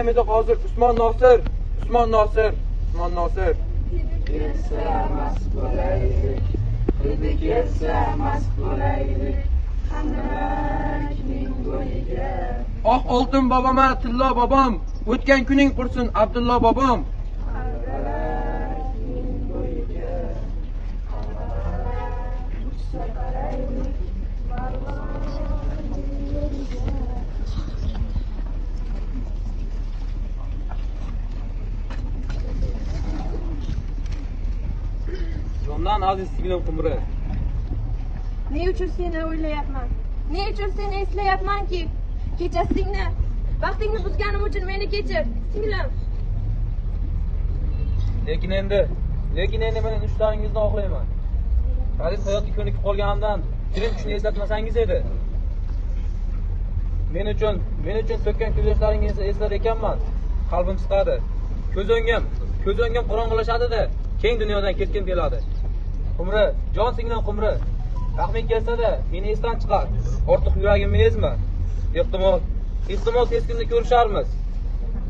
akam edi hozir Usmon Nosir. Usmon Nosir. Usmon Nosir. Kelsa mast bo'laylik, hidi kelsa mast bo'laylik, hammaning bo'yiga. Oh oltin boboma Tillo bobom, o'tgan kuning qursin Abdullo bobom. Hammaning bo'yiga, uchsa qaraylik, Jondan aziz singlim Qumri. Ne uchun seni o'ylayapman? Ne uchun seni eslayapmanki? Kechasingni, vaqtingni buzganim uchun meni kechir, singlim. Lekin endi men ushlaringizni oqlayman. Aziz hayotga ko'nikib qolganimdan film shuni eslatmasangiz edi. Men uchun to'kkan ko'z yoshlaringizni eslar ekanman. Qalbim siqadi. Ko'z o'ngim qorong'ilashadi-da, keng dunyodan ketgim keladi. Qumri, jon singlim Qumri. Rahming kelsa-da, meni esdan chiqar. Ortiq yuragimni ezma. Ehtimol tez kunda ko'risharmiz.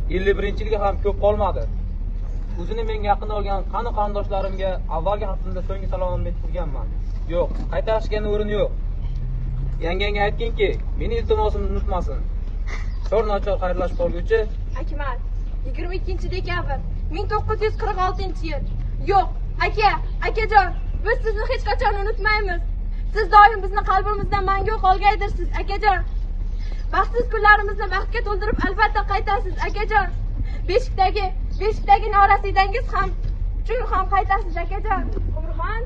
51-yilga ham ko'p qolmadi. O'zini menga yaqin olgan qani qarindoshlarimga avvalgi xatimda so'nggi salomimni aytib turganman. Yo'q, qaytarishgani o'rin yo'q. Yangangga aytginki, meni iltimosimni unutmasin. Chor-nochor xayrlashib qolguncha. Akmal, 22 dekabr 1946-yil. Yo'q, akajon, biz sizni hech qachon unutmaymiz. Siz doim bizni qalbimizdan mangu qolgaydirsiz, akajon. Baxtsiz kunlarimizni baxtga to'ldirib albatta qaytasiz, akajon. Beshikdagi norasidangiz ham uchun ham qaytasiz, akajon. Umrxon,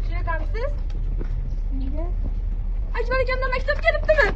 tushunamsiz? Nega? Akmal akamdan maktab kelibdimi?